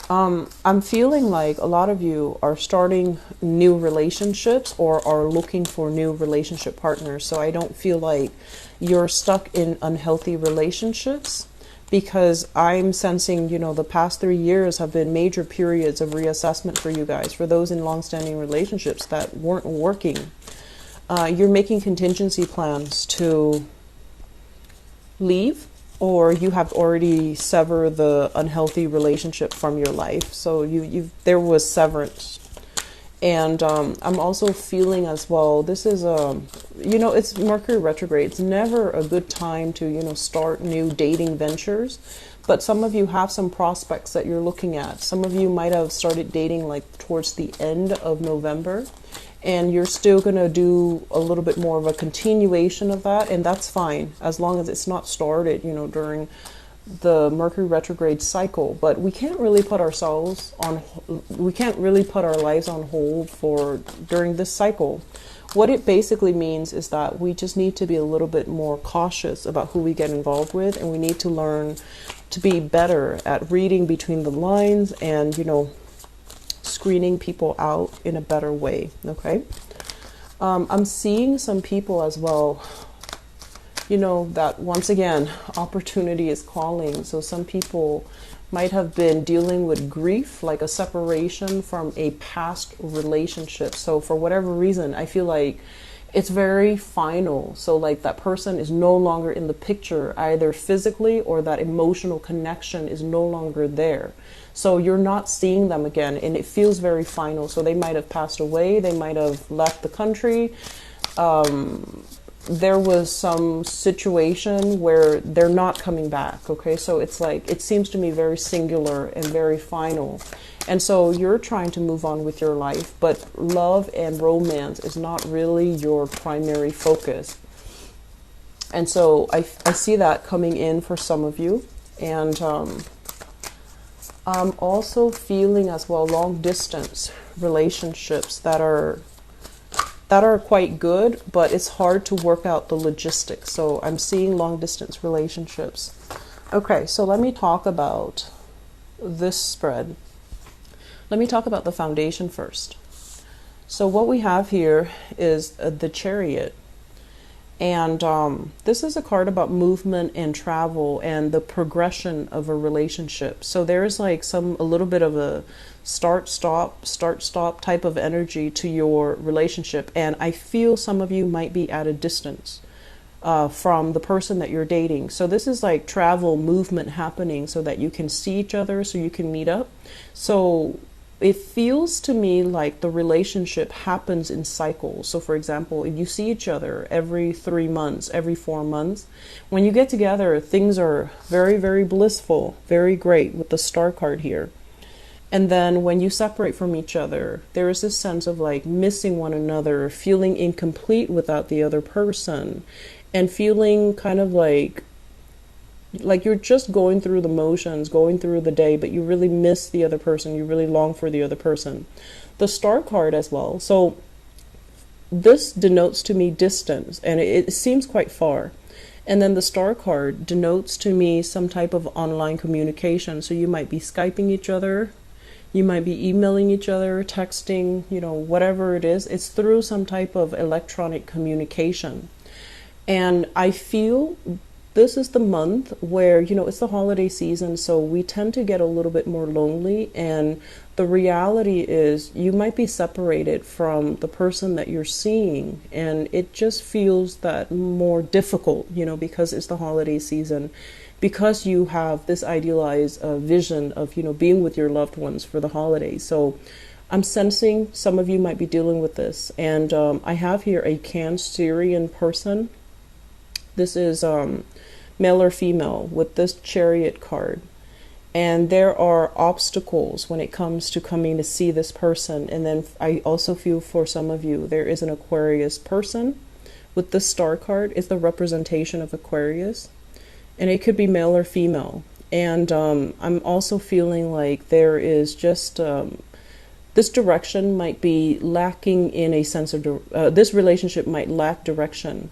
I'm feeling like a lot of you are starting new relationships or are looking for new relationship partners. So I don't feel like you're stuck in unhealthy relationships, because I'm sensing, the past 3 years have been major periods of reassessment for you guys. For those in long-standing relationships that weren't working, you're making contingency plans to leave, or you have already severed the unhealthy relationship from your life. So there was severance. And I'm also feeling as well, this is it's Mercury retrograde. It's never a good time to, start new dating ventures. But some of you have some prospects that you're looking at. Some of you might have started dating like towards the end of November. And you're still going to do a little bit more of a continuation of that. And that's fine, as long as it's not started, during the Mercury retrograde cycle. But we can't really put our lives on hold for during this cycle. What it basically means is that we just need to be a little bit more cautious about who we get involved with. And we need to learn to be better at reading between the lines and, screening people out in a better way. Okay. I'm seeing some people as well, that once again, opportunity is calling. So some people might have been dealing with grief, like a separation from a past relationship. So for whatever reason, I feel like it's very final. So like that person is no longer in the picture, either physically, or that emotional connection is no longer there. So you're not seeing them again, and it feels very final. So they might have passed away. They might have left the country. There was some situation where they're not coming back. Okay. So it's like, it seems to me very singular and very final. And so you're trying to move on with your life, but love and romance is not really your primary focus. And so I see that coming in for some of you. And I'm also feeling as well long distance relationships that are quite good, but it's hard to work out the logistics. So I'm seeing long distance relationships. Okay, so let me talk about this spread. Let me talk about the foundation first. So what we have here is the Chariot. And this is a card about movement and travel and the progression of a relationship. So there's like a little bit of a start, stop type of energy to your relationship. And I feel some of you might be at a distance from the person that you're dating. So this is like travel, movement happening so that you can see each other, so you can meet up. So it feels to me like the relationship happens in cycles. So for example, if you see each other every 3 months, every 4 months, when you get together, things are very, very blissful, very great with the star card here. And then when you separate from each other, there is this sense of like missing one another, feeling incomplete without the other person, and feeling kind of like you're just going through the motions, going through the day, but you really miss the other person. You really long for the other person. The star card as well. So this denotes to me distance, and it seems quite far. And then the star card denotes to me some type of online communication. So you might be Skyping each other. You might be emailing each other, texting, whatever it is. It's through some type of electronic communication. And I feel this is the month where, it's the holiday season, so we tend to get a little bit more lonely. And the reality is you might be separated from the person that you're seeing. And it just feels that more difficult, because it's the holiday season, because you have this idealized vision of, being with your loved ones for the holidays. So I'm sensing some of you might be dealing with this. And I have here a Cancerian person. This is male or female with this Chariot card. And there are obstacles when it comes to coming to see this person. And then I also feel for some of you, there is an Aquarius person with the star card. It's the representation of Aquarius. And it could be male or female. And I'm also feeling like there is just this direction might be lacking in a sense of, this relationship might lack direction.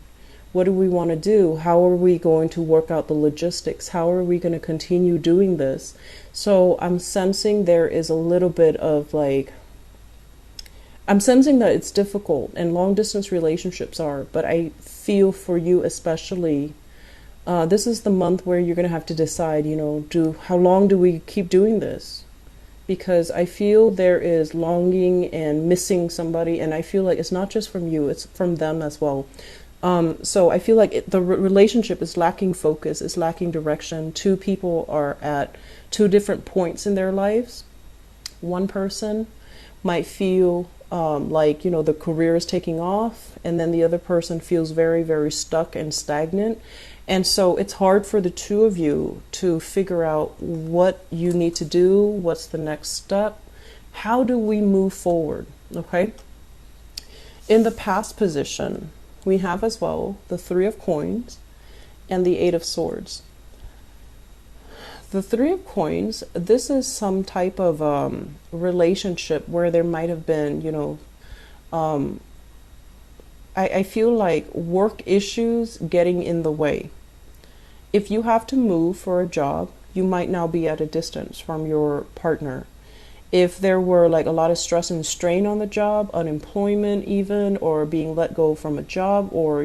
What do we want to do? How are we going to work out the logistics? How are we going to continue doing this? So I'm sensing there is a little bit of like, I'm sensing that it's difficult, and long distance relationships are, but I feel for you especially, this is the month where you're going to have to decide, how long do we keep doing this? Because I feel there is longing and missing somebody, and I feel like it's not just from you, it's from them as well. So I feel like the relationship is lacking focus, is lacking direction. Two people are at two different points in their lives. One person might feel like, the career is taking off, and then the other person feels very, very stuck and stagnant. And so it's hard for the two of you to figure out what you need to do, what's the next step, how do we move forward, okay? In the past position, we have as well the Three of Coins and the Eight of Swords. The Three of Coins, this is some type of relationship where there might have been, I feel like work issues getting in the way. If you have to move for a job, you might now be at a distance from your partner. If there were like a lot of stress and strain on the job, unemployment even, or being let go from a job, or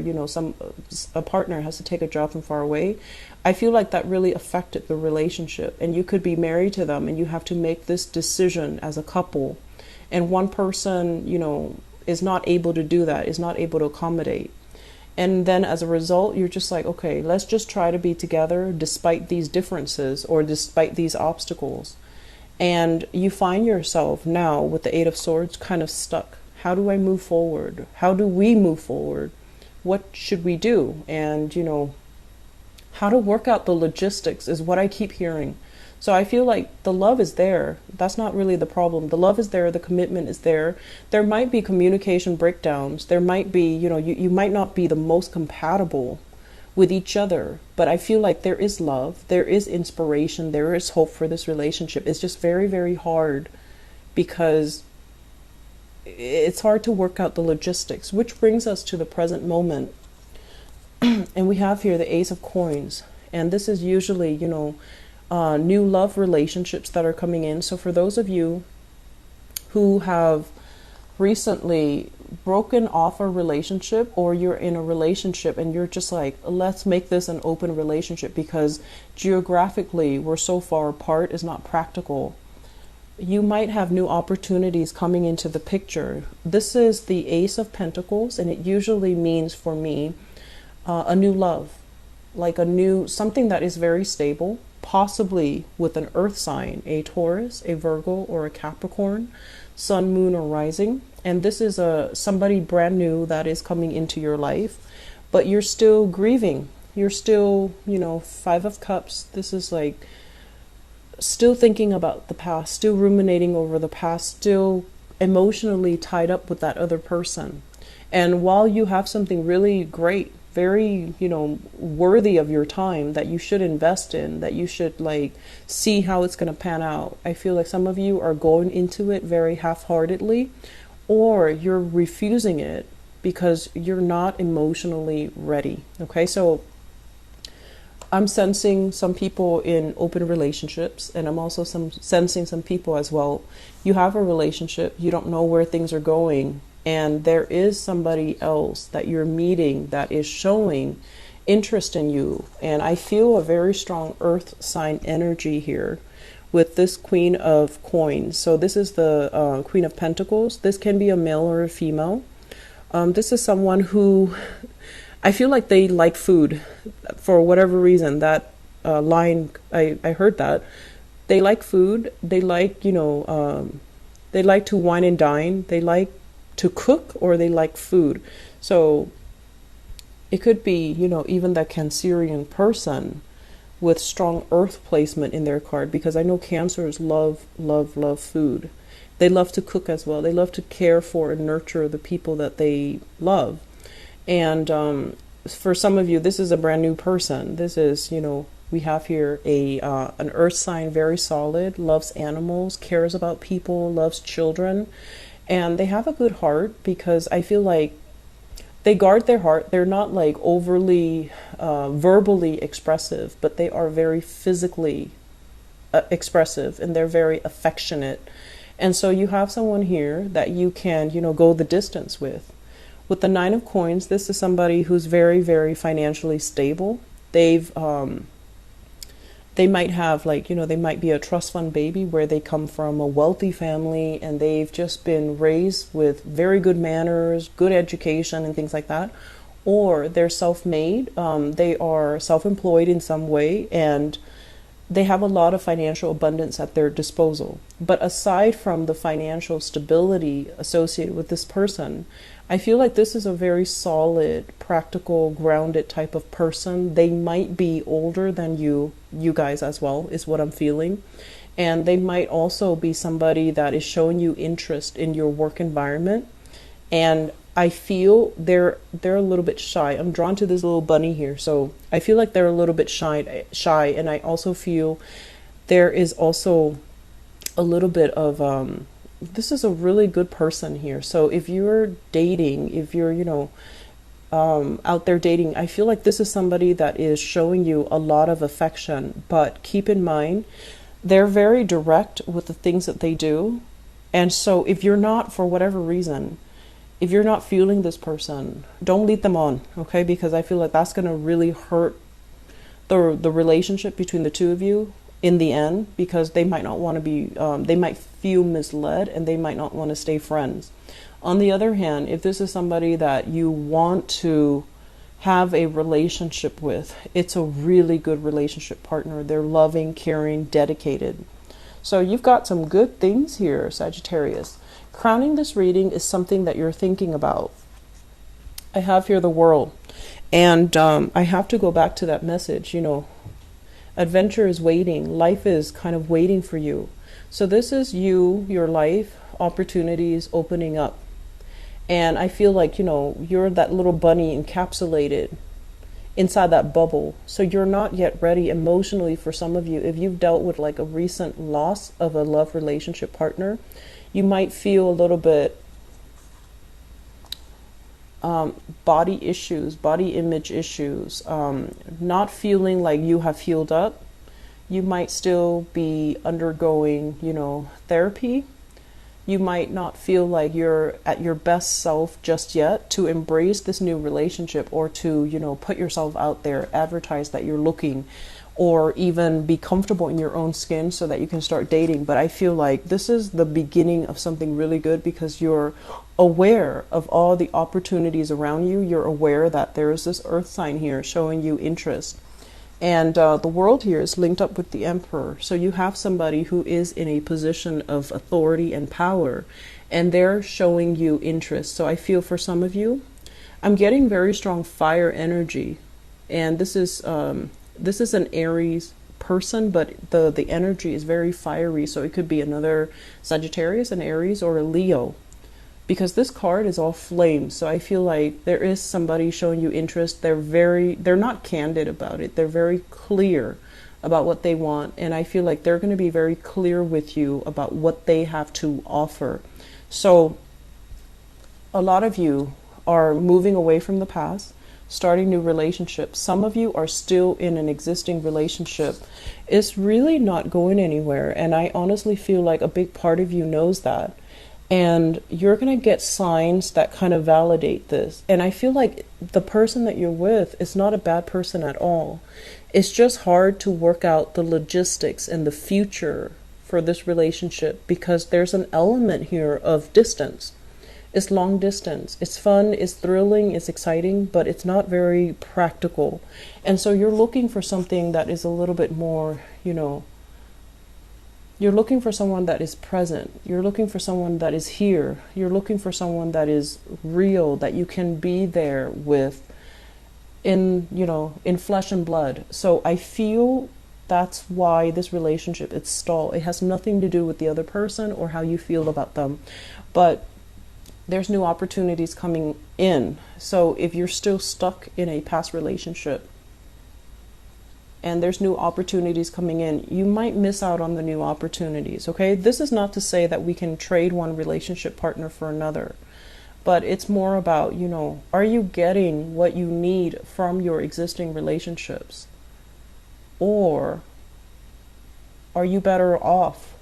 a partner has to take a job from far away, I feel like that really affected the relationship. And you could be married to them and you have to make this decision as a couple, and one person is not able to do that, is not able to accommodate. And then as a result, you're just like, okay, let's just try to be together despite these differences or despite these obstacles. And you find yourself now with the Eight of Swords kind of stuck. How do I move forward? How do we move forward? What should we do? And, how to work out the logistics is what I keep hearing. So I feel like the love is there. That's not really the problem. The love is there. The commitment is there. There might be communication breakdowns. There might be, you might not be the most compatible with each other, but I feel like there is love. There is inspiration. There is hope for this relationship. It's just very, very hard because it's hard to work out the logistics, which brings us to the present moment. And we have here the Ace of Coins. And this is usually, new love relationships that are coming in. So for those of you who have recently broken off a relationship, or you're in a relationship and you're just like, let's make this an open relationship because geographically we're so far apart, is not practical, you might have new opportunities coming into the picture. This is the Ace of Pentacles, and it usually means for me a new love, like something that is very stable, possibly with an earth sign, a Taurus, a Virgo, or a Capricorn, sun, moon, or rising. And this is somebody brand new that is coming into your life, but you're still grieving. You're still, Five of Cups. This is like still thinking about the past, still ruminating over the past, still emotionally tied up with that other person. And while you have something really great, very, worthy of your time that you should invest in, that you should see how it's going to pan out, I feel like some of you are going into it very half-heartedly, or you're refusing it because you're not emotionally ready. Okay, so I'm sensing some people in open relationships, and I'm also sensing some people as well. You have a relationship, you don't know where things are going, and there is somebody else that you're meeting that is showing interest in you. And I feel a very strong earth sign energy here with this Queen of Coins. So this is the Queen of Pentacles. This can be a male or a female. This is someone who I feel like they like food for whatever reason. That line, I heard that. They like food. They like, they like to wine and dine. They like to cook, or they like food. So it could be, even that Cancerian person with strong earth placement in their card, because I know Cancers love, love, love food. They love to cook as well. They love to care for and nurture the people that they love. And for some of you, this is a brand new person. This is, we have here an earth sign, very solid, loves animals, cares about people, loves children. And they have a good heart, because I feel like They guard their heart. They're not like overly verbally expressive, but they are very physically expressive, and they're very affectionate. And so you have someone here that you can, go the distance with. With the Nine of Coins, this is somebody who's very, very financially stable. They might have they might be a trust fund baby where they come from a wealthy family and they've just been raised with very good manners, good education and things like that. Or they're self-made, they are self-employed in some way, and they have a lot of financial abundance at their disposal. But aside from the financial stability associated with this person, I feel like this is a very solid, practical, grounded type of person. They might be older than you guys as well, is what I'm feeling. And they might also be somebody that is showing you interest in your work environment. And I feel they're a little bit shy. I'm drawn to this little bunny here, so I feel like they're a little bit shy, and I also feel there is also a little bit of this is a really good person here. So if you're dating, if you're out there dating, I feel like this is somebody that is showing you a lot of affection. But keep in mind, they're very direct with the things that they do, and so if you're not, for whatever reason, if you're not feeling this person, don't lead them on, okay? Because I feel like that's going to really hurt the relationship between the two of you in the end, because they might not want to be, they might feel misled and they might not want to stay friends. On the other hand, if this is somebody that you want to have a relationship with, it's a really good relationship partner. They're loving, caring, dedicated. So you've got some good things here, Sagittarius. Crowning this reading is something that you're thinking about. I have here the World, and I have to go back to that message. Adventure is waiting. Life is kind of waiting for you. So this is you, your life, opportunities opening up. And I feel like, you're that little bunny encapsulated inside that bubble. So you're not yet ready emotionally. For some of you, if you've dealt with like a recent loss of a love relationship partner, you might feel a little bit body issues, body image issues, not feeling like you have healed up. You might still be undergoing, therapy. You might not feel like you're at your best self just yet to embrace this new relationship, or to, put yourself out there, advertise that you're looking, or even be comfortable in your own skin so that you can start dating. But I feel like this is the beginning of something really good, because you're aware of all the opportunities around you. You're aware that there is this earth sign here showing you interest. And the World here is linked up with the Emperor. So you have somebody who is in a position of authority and power, and they're showing you interest. So I feel for some of you, I'm getting very strong fire energy. And this is an Aries person, but the energy is very fiery. So it could be another Sagittarius, an Aries, or a Leo, because this card is all flames. So I feel like there is somebody showing you interest. They're not candid about it. They're very clear about what they want. And I feel like they're going to be very clear with you about what they have to offer. So a lot of you are moving away from the past, starting new relationships. Some of you are still in an existing relationship. It's really not going anywhere. And I honestly feel like a big part of you knows that. And you're going to get signs that kind of validate this. And I feel like the person that you're with is not a bad person at all. It's just hard to work out the logistics and the future for this relationship, because there's an element here of distance. It's long distance. It's fun, it's thrilling, it's exciting, but it's not very practical. And so you're looking for something that is a little bit more, you're looking for someone that is present. You're looking for someone that is here. You're looking for someone that is real, that you can be there with in flesh and blood. So I feel that's why this relationship, it's stalled. It has nothing to do with the other person or how you feel about them. But there's new opportunities coming in. So if you're still stuck in a past relationship and there's new opportunities coming in, you might miss out on the new opportunities, okay? This is not to say that we can trade one relationship partner for another. but it's more about, you know, are you getting what you need from your existing relationships? Or are you better off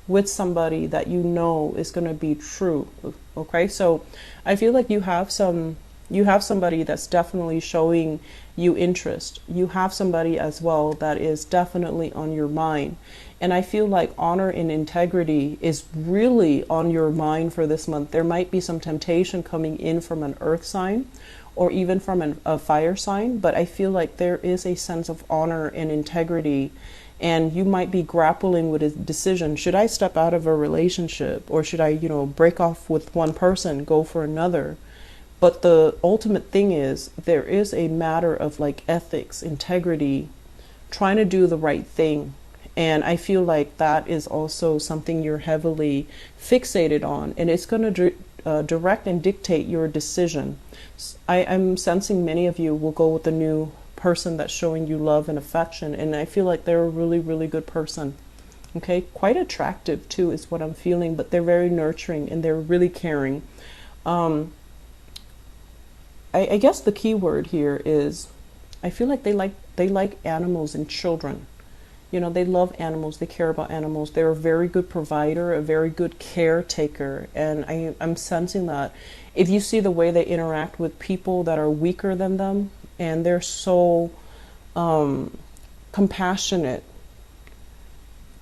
with somebody that you know is going to be true? Okay, so I feel like you have somebody that's definitely showing you interest. You have somebody as well that is definitely on your mind. And I feel like honor and integrity is really on your mind for this month. There might be some temptation coming in from an earth sign or even from a fire sign, but I feel like there is a sense of honor and integrity, and you might be grappling with a decision. Should I step out of a relationship, or should I, you know, break off with one person, go for another? But the ultimate thing is, there is a matter of like ethics, integrity, trying to do the right thing. And I feel like that is also something you're heavily fixated on, and it's going to direct and dictate your decision. I'm sensing many of you will go with the new person that's showing you love and affection, and I feel like they're a really, really good person. Okay, quite attractive too is what I'm feeling, but they're very nurturing and they're really caring. I guess the key word here is, I feel like they like animals and children. You know, they love animals, they care about animals. They're a very good provider, a very good caretaker. And I'm sensing that if you see the way they interact with people that are weaker than them, and they're so compassionate,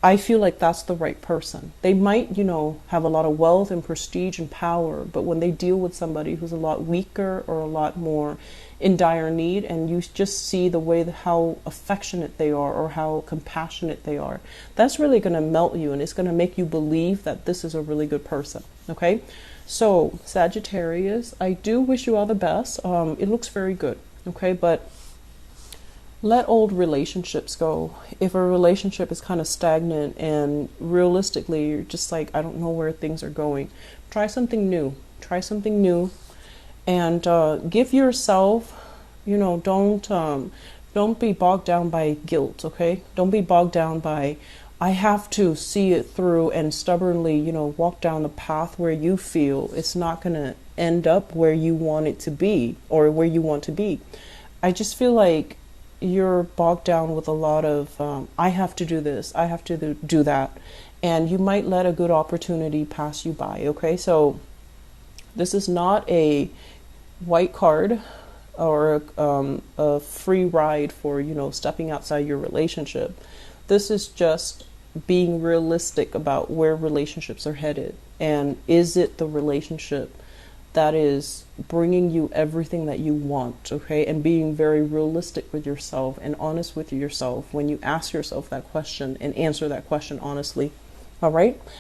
I feel like that's the right person. They might, you know, have a lot of wealth and prestige and power, but when they deal with somebody who's a lot weaker or a lot more in dire need, and you just see the way how affectionate they are or how compassionate they are, that's really going to melt you, and it's going to make you believe that this is a really good person. Okay, so Sagittarius, I do wish you all the best. It looks very good. Okay, but let old relationships go. If a relationship is kind of stagnant and realistically you're just like, I don't know where things are going, try something new. Try something new. And give yourself, you know, don't be bogged down by guilt, okay? Don't be bogged down by, I have to see it through and stubbornly, you know, walk down the path where you feel it's not going to end up where you want it to be or where you want to be. I just feel like you're bogged down with a lot of, I have to do this, I have to do that. And you might let a good opportunity pass you by, okay? So this is not a white card or a free ride for, you know, stepping outside your relationship. This is just being realistic about where relationships are headed. And is it the relationship that is bringing you everything that you want, okay? And being very realistic with yourself and honest with yourself when you ask yourself that question and answer that question honestly. All right?